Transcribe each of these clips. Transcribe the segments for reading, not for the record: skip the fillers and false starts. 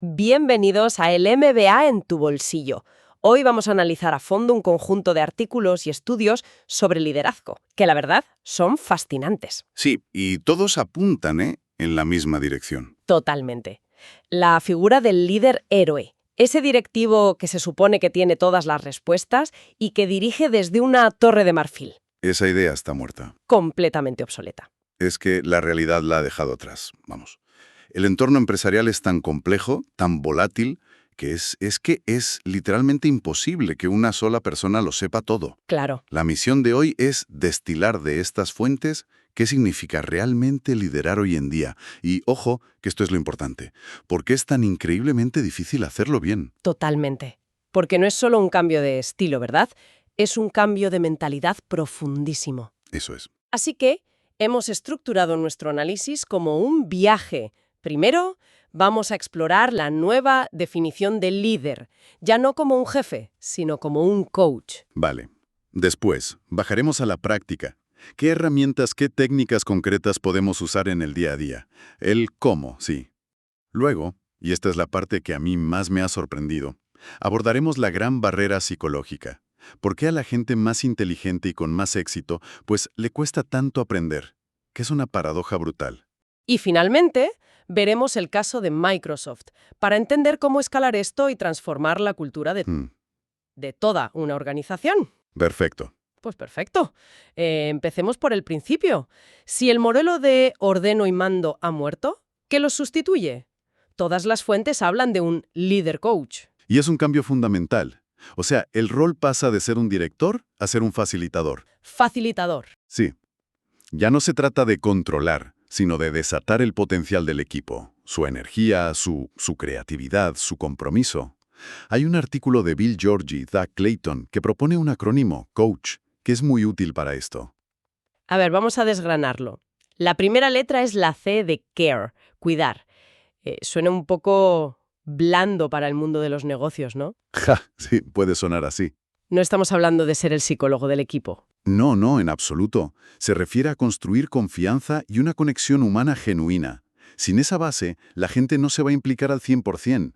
Bienvenidos a el MBA en tu bolsillo. Hoy vamos a analizar a fondo un conjunto de artículos y estudios sobre liderazgo, que la verdad son fascinantes. Sí, y todos apuntan, en la misma dirección. Totalmente. La figura del líder héroe, ese directivo que se supone que tiene todas las respuestas y que dirige desde una torre de marfil, Esa idea está muerta. completamente obsoleta. Es que la realidad la ha dejado atrás, vamos. El entorno empresarial es tan complejo, tan volátil, que es literalmente imposible que una sola persona lo sepa todo. Claro. La misión de hoy es destilar de estas fuentes qué significa realmente liderar hoy en día. Y ojo, que esto es lo importante, porque es tan increíblemente difícil hacerlo bien. Totalmente. Porque no es solo un cambio de estilo, ¿verdad? Es un cambio de mentalidad profundísimo. Eso es. Así que hemos estructurado nuestro análisis como un viaje. Primero, vamos a explorar la nueva definición de líder, ya no como un jefe, sino como un coach. Vale. Después, bajaremos a la práctica. ¿Qué herramientas, qué técnicas concretas podemos usar en el día a día? El cómo, sí. Luego, y esta es la parte que a mí más me ha sorprendido, abordaremos la gran barrera psicológica. ¿Por qué a la gente más inteligente y con más éxito, pues le cuesta tanto aprender? Que es una paradoja brutal. Y finalmente, veremos el caso de Microsoft, para entender cómo escalar esto y transformar la cultura de toda una organización. Perfecto. Pues perfecto. Empecemos por el principio. Si el modelo de ordeno y mando ha muerto, ¿qué lo sustituye? Todas las fuentes hablan de un líder coach. Y es un cambio fundamental. O sea, el rol pasa de ser un director a ser un facilitador. Facilitador. Sí. Ya no se trata de controlar, sino de desatar el potencial del equipo, su energía, su creatividad, su compromiso. Hay un artículo de Bill George y Doug Clayton que propone un acrónimo, COACH, que es muy útil para esto. A ver, vamos a desgranarlo. La primera letra es la C de care, cuidar. Suena un poco blando para el mundo de los negocios, ¿no? Ja, sí, puede sonar así. No estamos hablando de ser el psicólogo del equipo. No, en absoluto. Se refiere a construir confianza y una conexión humana genuina. Sin esa base, la gente no se va a implicar al 100%.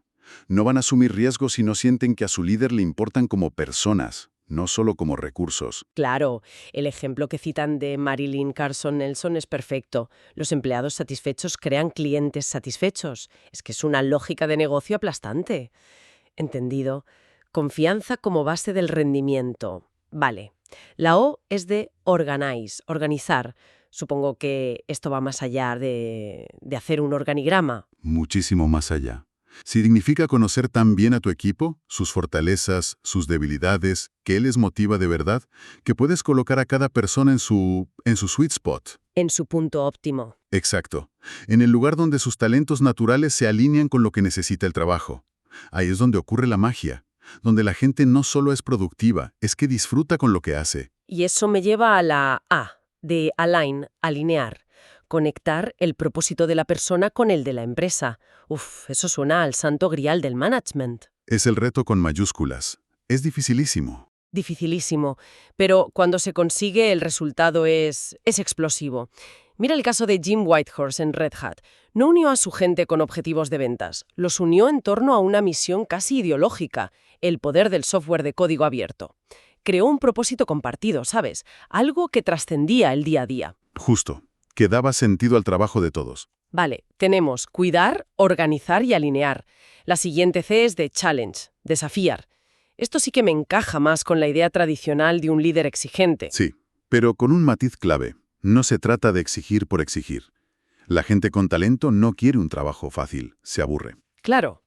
No van a asumir riesgos si no sienten que a su líder le importan como personas, no solo como recursos. Claro, el ejemplo que citan de Marilyn Carson Nelson es perfecto. Los empleados satisfechos crean clientes satisfechos. Es que es una lógica de negocio aplastante. Entendido. Confianza como base del rendimiento. Vale. La O es de organize, organizar. Supongo que esto va más allá de hacer un organigrama. Muchísimo más allá. Significa conocer tan bien a tu equipo, sus fortalezas, sus debilidades, que les motiva de verdad, que puedes colocar a cada persona en su sweet spot. En su punto óptimo. Exacto. En el lugar donde sus talentos naturales se alinean con lo que necesita el trabajo. Ahí es donde ocurre la magia, donde la gente no solo es productiva, es que disfruta con lo que hace. Y eso me lleva a la A, de align, alinear. Conectar el propósito de la persona con el de la empresa. Uf, eso suena al santo grial del management. Es el reto con mayúsculas. Es dificilísimo. Dificilísimo, pero cuando se consigue el resultado es explosivo. Mira el caso de Jim Whitehorse en Red Hat. No unió a su gente con objetivos de ventas, los unió en torno a una misión casi ideológica, el poder del software de código abierto. Creó un propósito compartido, ¿sabes? Algo que trascendía el día a día. Justo. Que daba sentido al trabajo de todos. Vale, tenemos cuidar, organizar y alinear. La siguiente C es de challenge, desafiar. Esto sí que me encaja más con la idea tradicional de un líder exigente. Sí, pero con un matiz clave. No se trata de exigir por exigir. La gente con talento no quiere un trabajo fácil, se aburre. Claro.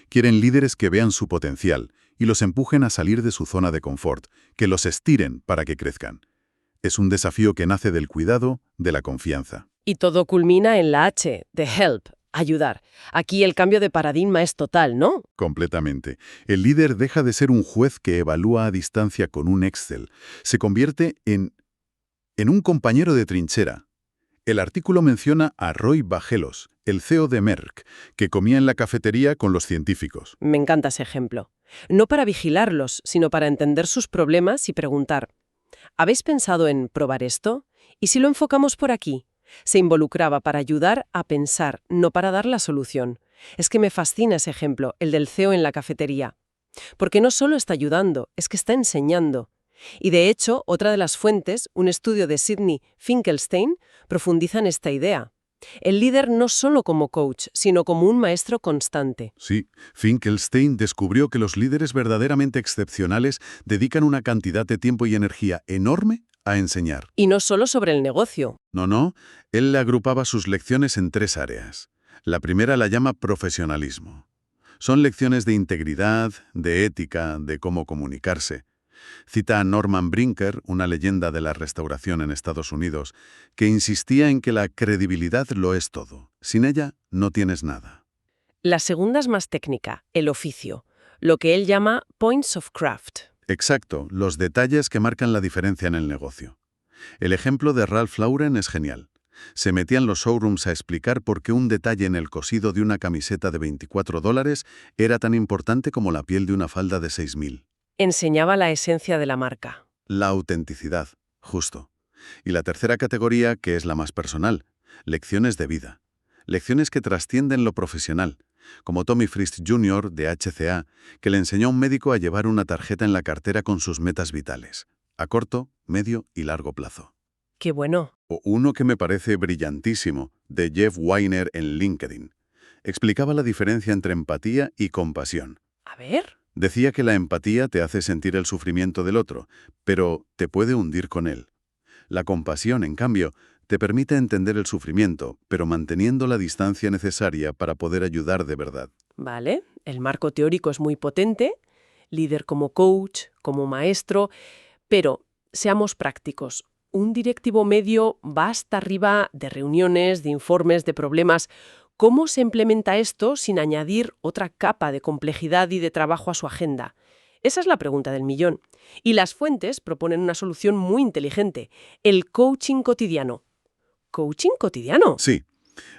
Quieren líderes que vean su potencial y los empujen a salir de su zona de confort, que los estiren para que crezcan. Es un desafío que nace del cuidado, de la confianza. Y todo culmina en la H, de help, ayudar. Aquí el cambio de paradigma es total, ¿no? Completamente. El líder deja de ser un juez que evalúa a distancia con un Excel. Se convierte en un compañero de trinchera. El artículo menciona a Roy Vagelos, el CEO de Merck, que comía en la cafetería con los científicos. Me encanta ese ejemplo. No para vigilarlos, sino para entender sus problemas y preguntar, ¿habéis pensado en probar esto? ¿Y si lo enfocamos por aquí? Se involucraba para ayudar a pensar, no para dar la solución. Es que me fascina ese ejemplo, el del CEO en la cafetería. Porque no solo está ayudando, es que está enseñando. Y de hecho, otra de las fuentes, un estudio de Sidney Finkelstein, profundiza en esta idea. El líder no solo como coach, sino como un maestro constante. Sí, Finkelstein descubrió que los líderes verdaderamente excepcionales dedican una cantidad de tiempo y energía enorme a enseñar. Y no solo sobre el negocio. No, él le agrupaba sus lecciones en 3 áreas. La primera la llama profesionalismo. Son lecciones de integridad, de ética, de cómo comunicarse. Cita a Norman Brinker, una leyenda de la restauración en Estados Unidos, que insistía en que la credibilidad lo es todo. Sin ella, no tienes nada. La segunda es más técnica, el oficio, lo que él llama points of craft. Exacto, los detalles que marcan la diferencia en el negocio. El ejemplo de Ralph Lauren es genial. Se metía en los showrooms a explicar por qué un detalle en el cosido de una camiseta de $24 era tan importante como la piel de una falda de 6.000. Enseñaba la esencia de la marca. La autenticidad, justo. Y la tercera categoría, que es la más personal, lecciones de vida. Lecciones que trascienden lo profesional, como Tommy Frist Jr. de HCA, que le enseñó a un médico a llevar una tarjeta en la cartera con sus metas vitales, a corto, medio y largo plazo. ¡Qué bueno! O uno que me parece brillantísimo, de Jeff Weiner en LinkedIn. Explicaba la diferencia entre empatía y compasión. A ver. Decía que la empatía te hace sentir el sufrimiento del otro, pero te puede hundir con él. La compasión, en cambio, te permite entender el sufrimiento, pero manteniendo la distancia necesaria para poder ayudar de verdad. Vale, el marco teórico es muy potente, líder como coach, como maestro, pero seamos prácticos. Un directivo medio va hasta arriba de reuniones, de informes, de problemas. ¿Cómo se implementa esto sin añadir otra capa de complejidad y de trabajo a su agenda? Esa es la pregunta del millón. Y las fuentes proponen una solución muy inteligente, el coaching cotidiano. ¿Coaching cotidiano? Sí,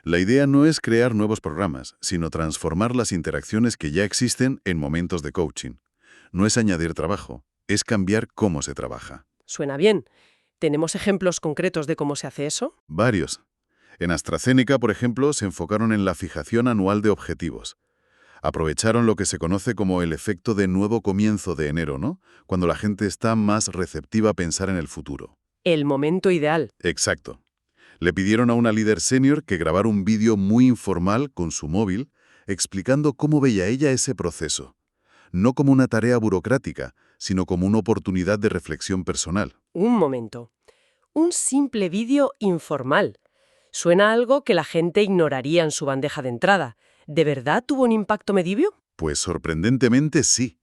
la idea no es crear nuevos programas, sino transformar las interacciones que ya existen en momentos de coaching. No es añadir trabajo, es cambiar cómo se trabaja. Suena bien. ¿Tenemos ejemplos concretos de cómo se hace eso? Varios. En AstraZeneca, por ejemplo, se enfocaron en la fijación anual de objetivos. Aprovecharon lo que se conoce como el efecto de nuevo comienzo de enero, ¿no? Cuando la gente está más receptiva a pensar en el futuro. El momento ideal. Exacto. Le pidieron a una líder senior que grabara un vídeo muy informal con su móvil, explicando cómo veía ella ese proceso. No como una tarea burocrática, sino como una oportunidad de reflexión personal. Un momento. Un simple vídeo informal. Suena a algo que la gente ignoraría en su bandeja de entrada. ¿De verdad tuvo un impacto medible? Pues sorprendentemente sí.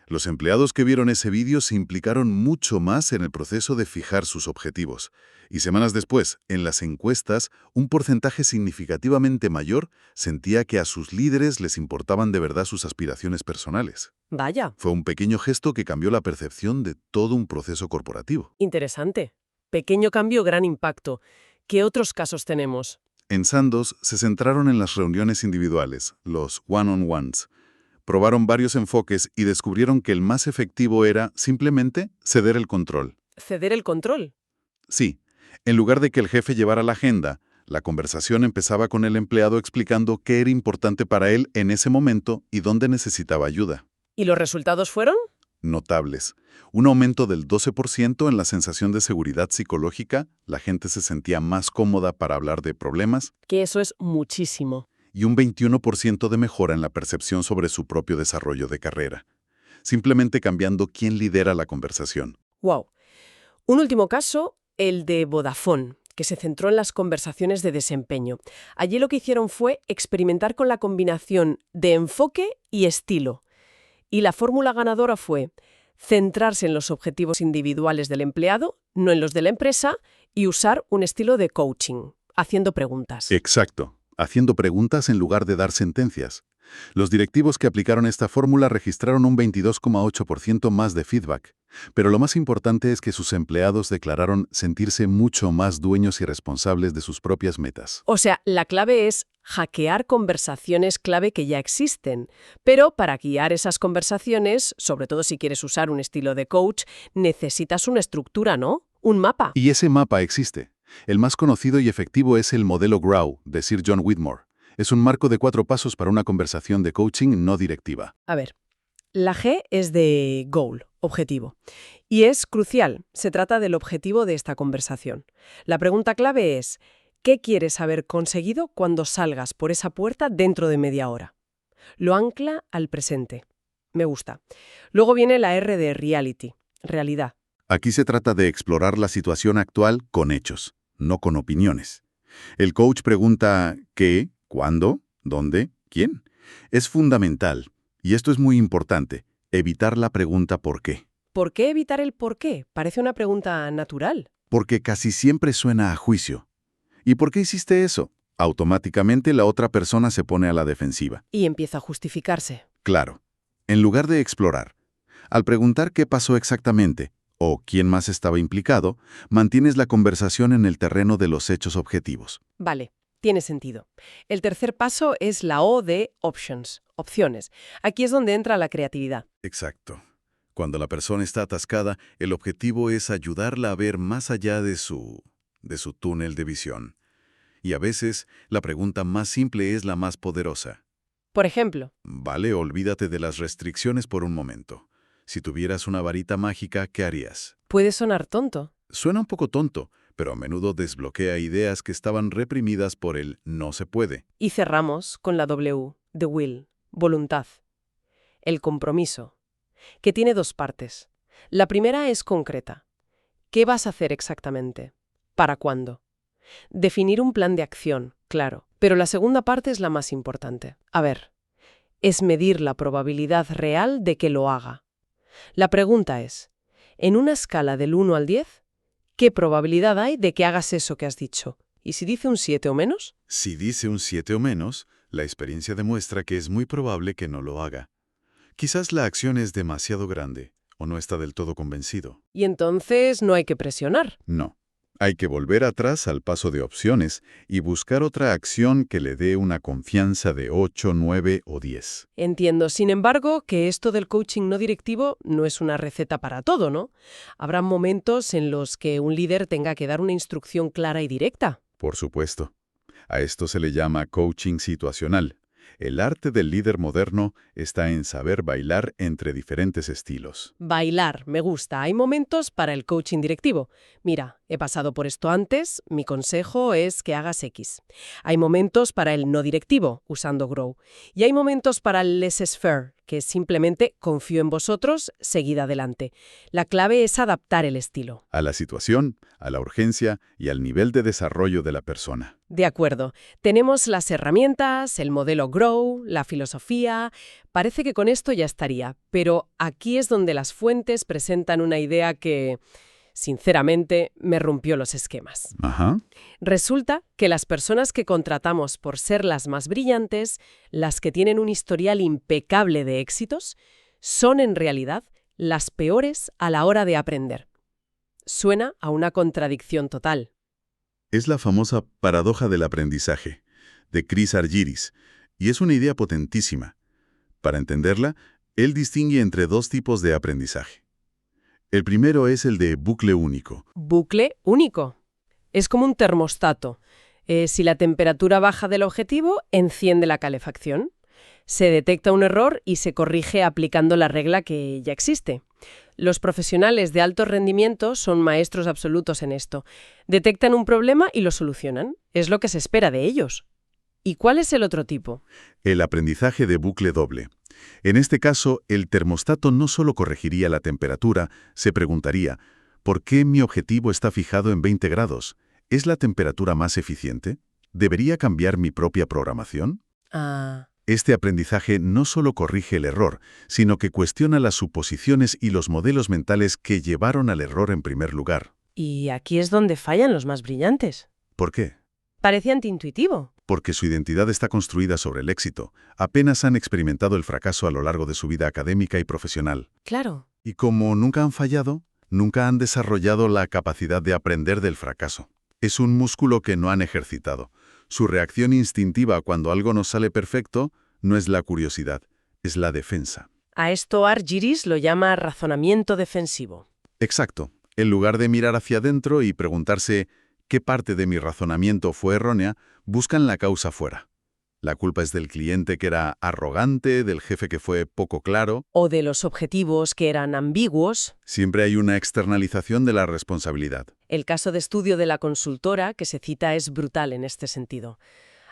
Los empleados que vieron ese vídeo se implicaron mucho más en el proceso de fijar sus objetivos. Y semanas después, en las encuestas, un porcentaje significativamente mayor sentía que a sus líderes les importaban de verdad sus aspiraciones personales. Vaya, Fue un pequeño gesto que cambió la percepción de todo un proceso corporativo. interesante. Pequeño cambio, gran impacto. ¿Qué otros casos tenemos? En Sandoz se centraron en las reuniones individuales, los one-on-ones. Probaron varios enfoques y descubrieron que el más efectivo era, simplemente, ceder el control. ¿Ceder el control? Sí, en lugar de que el jefe llevara la agenda, la conversación empezaba con el empleado explicando qué era importante para él en ese momento y dónde necesitaba ayuda. ¿Y los resultados fueron? Notables. Un aumento del 12% en la sensación de seguridad psicológica, la gente se sentía más cómoda para hablar de problemas, Que eso es muchísimo. y un 21% de mejora en la percepción sobre su propio desarrollo de carrera, simplemente cambiando quién lidera la conversación. ¡Wow! Un último caso, el de Vodafone, que se centró en las conversaciones de desempeño. Allí lo que hicieron fue experimentar con la combinación de enfoque y estilo. Y la fórmula ganadora fue centrarse en los objetivos individuales del empleado, no en los de la empresa, y usar un estilo de coaching, haciendo preguntas. Exacto, haciendo preguntas en lugar de dar sentencias. Los directivos que aplicaron esta fórmula registraron un 22,8% más de feedback, pero lo más importante es que sus empleados declararon sentirse mucho más dueños y responsables de sus propias metas. O sea, la clave es hackear conversaciones clave que ya existen. Pero para guiar esas conversaciones, sobre todo si quieres usar un estilo de coach, necesitas una estructura, ¿no? Un mapa. Y ese mapa existe. El más conocido y efectivo es el modelo GROW de Sir John Whitmore. Es un marco de 4 pasos para una conversación de coaching no directiva. A ver, la G es de goal, objetivo. Y es crucial, se trata del objetivo de esta conversación. La pregunta clave es, ¿qué quieres haber conseguido cuando salgas por esa puerta dentro de media hora? Lo ancla al presente. Me gusta. Luego viene la R de reality, realidad. Aquí se trata de explorar la situación actual con hechos, no con opiniones. El coach pregunta ¿qué? ¿Cuándo? ¿Dónde? ¿Quién? Es fundamental, y esto es muy importante, evitar la pregunta ¿por qué? ¿Por qué evitar el por qué? Parece una pregunta natural. Porque casi siempre suena a juicio. ¿Y por qué hiciste eso? Automáticamente la otra persona se pone a la defensiva. Y empieza a justificarse. Claro. En lugar de explorar, al preguntar qué pasó exactamente o quién más estaba implicado, mantienes la conversación en el terreno de los hechos objetivos. Vale, tiene sentido. El tercer paso es la O de options, opciones. Aquí es donde entra la creatividad. Exacto. Cuando la persona está atascada, el objetivo es ayudarla a ver más allá de su túnel de visión. Y a veces, la pregunta más simple es la más poderosa. Por ejemplo, Vale, olvídate de las restricciones por un momento. Si tuvieras una varita mágica, ¿qué harías? puede sonar tonto. Suena un poco tonto, pero a menudo desbloquea ideas que estaban reprimidas por el no se puede. Y cerramos con la W, de will, voluntad. El compromiso, que tiene dos partes. La primera es concreta. ¿Qué vas a hacer exactamente? ¿Para cuándo? Definir un plan de acción, claro. Pero la segunda parte es la más importante. A ver, es medir la probabilidad real de que lo haga. La pregunta es, en una escala del 1 al 10, ¿qué probabilidad hay de que hagas eso que has dicho? ¿Y si dice un 7 o menos? Si dice un 7 o menos, la experiencia demuestra que es muy probable que no lo haga. Quizás la acción es demasiado grande o no está del todo convencido. Y entonces no hay que presionar. No. Hay que volver atrás al paso de opciones y buscar otra acción que le dé una confianza de 8, 9 o 10. Entiendo, sin embargo, que esto del coaching no directivo no es una receta para todo, ¿no? Habrá momentos en los que un líder tenga que dar una instrucción clara y directa. Por supuesto. A esto se le llama coaching situacional. El arte del líder moderno está en saber bailar entre diferentes estilos. Bailar, me gusta. Hay momentos para el coaching directivo. Mira, he pasado por esto antes, mi consejo es que hagas X. Hay momentos para el no directivo, usando Grow. Y hay momentos para el laissez-faire, que es simplemente confío en vosotros, seguid adelante. La clave es adaptar el estilo. A la situación, a la urgencia y al nivel de desarrollo de la persona. De acuerdo. Tenemos las herramientas, el modelo Grow, la filosofía. Parece que con esto ya estaría, pero aquí es donde las fuentes presentan una idea que, sinceramente, me rompió los esquemas. Ajá. Resulta que las personas que contratamos por ser las más brillantes, las que tienen un historial impecable de éxitos, son en realidad las peores a la hora de aprender. Suena a una contradicción total. Es la famosa paradoja del aprendizaje, de Chris Argyris, y es una idea potentísima. Para entenderla, él distingue entre 2 tipos de aprendizaje. El primero es el de bucle único. Bucle único. Es como un termostato. Si la temperatura baja del objetivo, enciende la calefacción. Se detecta un error y se corrige aplicando la regla que ya existe. Los profesionales de alto rendimiento son maestros absolutos en esto. Detectan un problema y lo solucionan. Es lo que se espera de ellos. ¿Y cuál es el otro tipo? El aprendizaje de bucle doble. En este caso, el termostato no solo corregiría la temperatura, se preguntaría, ¿por qué mi objetivo está fijado en 20 grados? ¿Es la temperatura más eficiente? ¿Debería cambiar mi propia programación? Ah, Este aprendizaje no solo corrige el error, sino que cuestiona las suposiciones y los modelos mentales que llevaron al error en primer lugar. y aquí es donde fallan los más brillantes. ¿Por qué? Parece antiintuitivo. Porque su identidad está construida sobre el éxito. Apenas han experimentado el fracaso a lo largo de su vida académica y profesional. Claro. Y como nunca han fallado, nunca han desarrollado la capacidad de aprender del fracaso. Es un músculo que no han ejercitado. Su reacción instintiva cuando algo no sale perfecto no es la curiosidad, es la defensa. A esto Argyris lo llama razonamiento defensivo. Exacto. En lugar de mirar hacia adentro y preguntarse ¿qué parte de mi razonamiento fue errónea?, buscan la causa fuera. La culpa es del cliente que era arrogante, del jefe que fue poco claro. O de los objetivos que eran ambiguos. Siempre hay una externalización de la responsabilidad. El caso de estudio de la consultora que se cita es brutal en este sentido.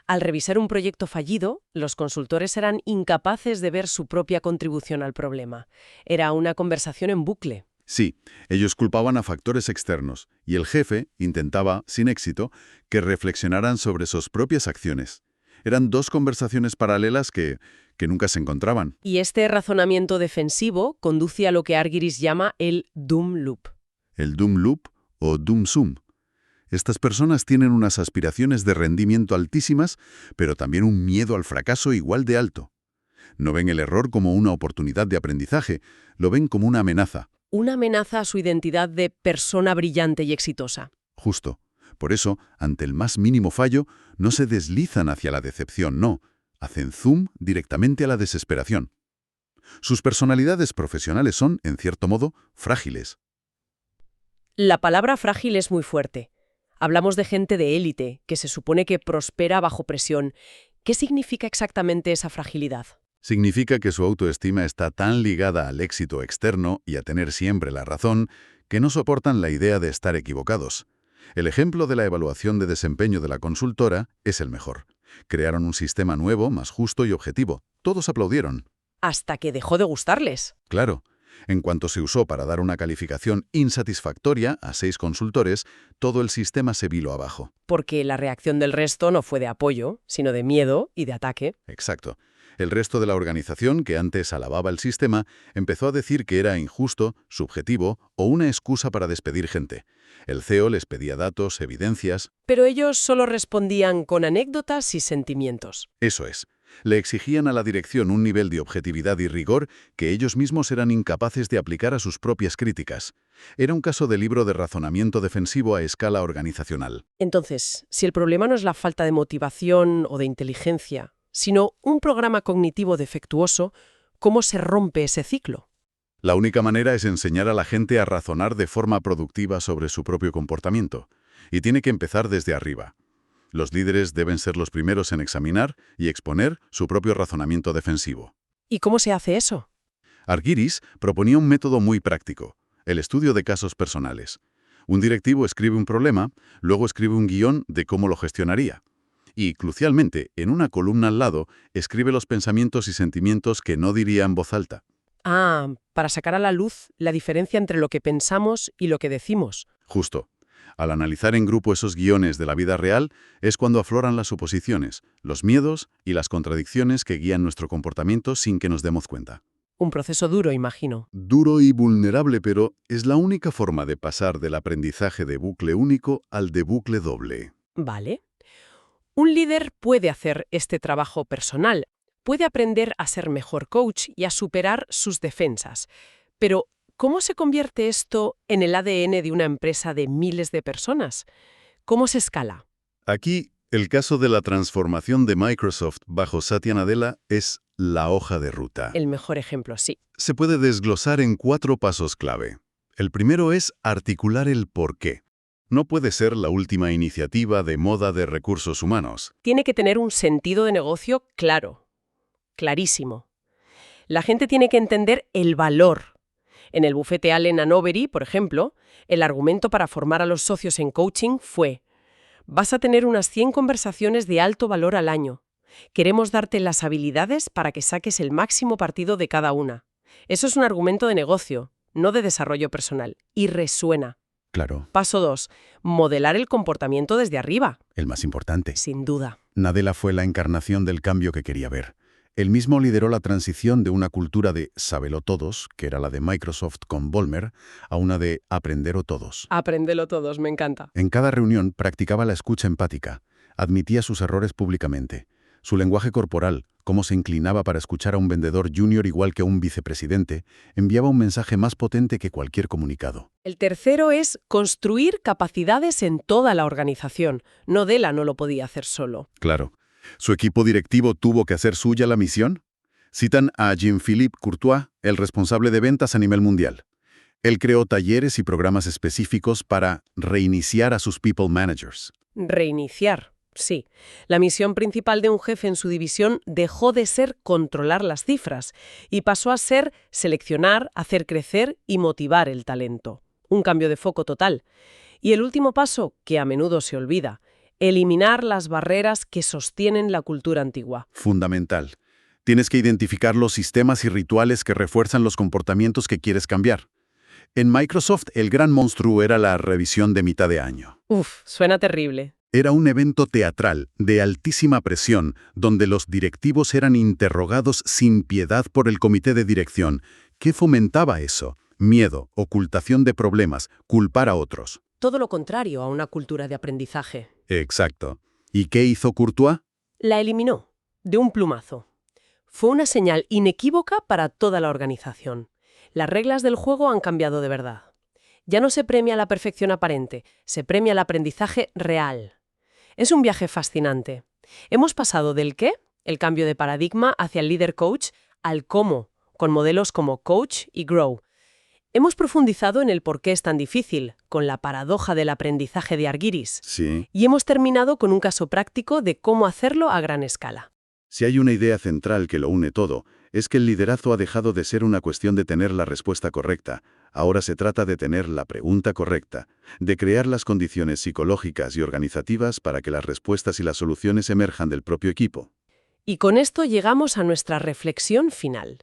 Al revisar un proyecto fallido, los consultores eran incapaces de ver su propia contribución al problema. Era una conversación en bucle. Sí, ellos culpaban a factores externos, y el jefe intentaba, sin éxito, que reflexionaran sobre sus propias acciones. Eran dos conversaciones paralelas que nunca se encontraban. Y este razonamiento defensivo conduce a lo que Argyris llama el doom loop. El doom loop o doom sum. Estas personas tienen unas aspiraciones de rendimiento altísimas, pero también un miedo al fracaso igual de alto. No ven el error como una oportunidad de aprendizaje, lo ven como una amenaza. Una amenaza a su identidad de persona brillante y exitosa. Justo. Por eso, ante el más mínimo fallo, no se deslizan hacia la decepción, no. Hacen zoom directamente a la desesperación. Sus personalidades profesionales son, en cierto modo, frágiles. La palabra frágil es muy fuerte. Hablamos de gente de élite, que se supone que prospera bajo presión. ¿Qué significa exactamente esa fragilidad? Significa que su autoestima está tan ligada al éxito externo y a tener siempre la razón, que no soportan la idea de estar equivocados. El ejemplo de la evaluación de desempeño de la consultora es el mejor. Crearon un sistema nuevo, más justo y objetivo. Todos aplaudieron. Hasta que dejó de gustarles. Claro. En cuanto se usó para dar una calificación insatisfactoria a 6 consultores, todo el sistema se vino abajo. Porque la reacción del resto no fue de apoyo, sino de miedo y de ataque. Exacto. El resto de la organización, que antes alababa el sistema, empezó a decir que era injusto, subjetivo o una excusa para despedir gente. El CEO les pedía datos, evidencias. Pero ellos solo respondían con anécdotas y sentimientos. Eso es. Le exigían a la dirección un nivel de objetividad y rigor que ellos mismos eran incapaces de aplicar a sus propias críticas. Era un caso de libro de razonamiento defensivo a escala organizacional. Entonces, si el problema no es la falta de motivación o de inteligencia, sino un programa cognitivo defectuoso, ¿cómo se rompe ese ciclo? La única manera es enseñar a la gente a razonar de forma productiva sobre su propio comportamiento. Y tiene que empezar desde arriba. Los líderes deben ser los primeros en examinar y exponer su propio razonamiento defensivo. ¿Y cómo se hace eso? Argyris proponía un método muy práctico, el estudio de casos personales. Un directivo escribe un problema, luego escribe un guión de cómo lo gestionaría. Y, crucialmente, en una columna al lado, escribe los pensamientos y sentimientos que no diría en voz alta. Ah, para sacar a la luz la diferencia entre lo que pensamos y lo que decimos. Justo. Al analizar en grupo esos guiones de la vida real, es cuando afloran las suposiciones, los miedos y las contradicciones que guían nuestro comportamiento sin que nos demos cuenta. Un proceso duro, imagino. Duro y vulnerable, pero es la única forma de pasar del aprendizaje de bucle único al de bucle doble. Vale. Un líder puede hacer este trabajo personal, puede aprender a ser mejor coach y a superar sus defensas. Pero, ¿cómo se convierte esto en el ADN de una empresa de miles de personas? ¿Cómo se escala? Aquí, el caso de la transformación de Microsoft bajo Satya Nadella es la hoja de ruta. El mejor ejemplo, sí. Se puede desglosar en 4 pasos clave. El primero es articular el porqué. No puede ser la última iniciativa de moda de recursos humanos. Tiene que tener un sentido de negocio claro, clarísimo. La gente tiene que entender el valor. En el bufete Allen & Overy, por ejemplo, el argumento para formar a los socios en coaching fue: vas a tener unas 100 conversaciones de alto valor al año. Queremos darte las habilidades para que saques el máximo partido de cada una. Eso es un argumento de negocio, no de desarrollo personal, y resuena. Claro. Paso 2. Modelar el comportamiento desde arriba. El más importante. Sin duda. Nadella fue la encarnación del cambio que quería ver. Él mismo lideró la transición de una cultura de sábelo todos, que era la de Microsoft con Ballmer, a una de aprendero todos. Apréndelo todos, me encanta. En cada reunión practicaba la escucha empática, admitía sus errores públicamente. Su lenguaje corporal, cómo se inclinaba para escuchar a un vendedor junior igual que a un vicepresidente, enviaba un mensaje más potente que cualquier comunicado. El tercero es construir capacidades en toda la organización. Nadella no lo podía hacer solo. Claro. ¿Su equipo directivo tuvo que hacer suya la misión? Citan a Jean-Philippe Courtois, el responsable de ventas a nivel mundial. Él creó talleres y programas específicos para reiniciar a sus people managers. Reiniciar. Sí, la misión principal de un jefe en su división dejó de ser controlar las cifras y pasó a ser seleccionar, hacer crecer y motivar el talento. Un cambio de foco total. Y el último paso, que a menudo se olvida, eliminar las barreras que sostienen la cultura antigua. Fundamental. Tienes que identificar los sistemas y rituales que refuerzan los comportamientos que quieres cambiar. En Microsoft, el gran monstruo era la revisión de mitad de año. Uf, suena terrible. Era un evento teatral, de altísima presión, donde los directivos eran interrogados sin piedad por el comité de dirección. ¿Qué fomentaba eso? Miedo, ocultación de problemas, culpar a otros. Todo lo contrario a una cultura de aprendizaje. Exacto. ¿Y qué hizo Courtois? La eliminó, de un plumazo. Fue una señal inequívoca para toda la organización. Las reglas del juego han cambiado de verdad. Ya no se premia la perfección aparente, se premia el aprendizaje real. Es un viaje fascinante. Hemos pasado del qué, el cambio de paradigma hacia el líder coach, al cómo, con modelos como Coach y Grow. Hemos profundizado en el por qué es tan difícil, con la paradoja del aprendizaje de Argyris. Sí. Y hemos terminado con un caso práctico de cómo hacerlo a gran escala. Si hay una idea central que lo une todo, es que el liderazgo ha dejado de ser una cuestión de tener la respuesta correcta. Ahora se trata de tener la pregunta correcta, de crear las condiciones psicológicas y organizativas para que las respuestas y las soluciones emerjan del propio equipo. Y con esto llegamos a nuestra reflexión final.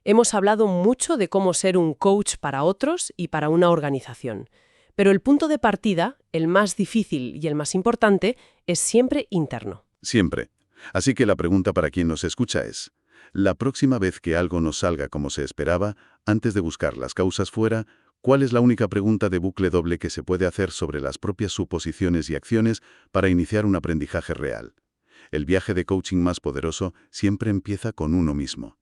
Hemos hablado mucho de cómo ser un coach para otros y para una organización. Pero el punto de partida, el más difícil y el más importante, es siempre interno. Siempre. Así que la pregunta para quien nos escucha es, la próxima vez que algo no salga como se esperaba, antes de buscar las causas fuera, ¿cuál es la única pregunta de bucle doble que se puede hacer sobre las propias suposiciones y acciones para iniciar un aprendizaje real? El viaje de coaching más poderoso siempre empieza con uno mismo.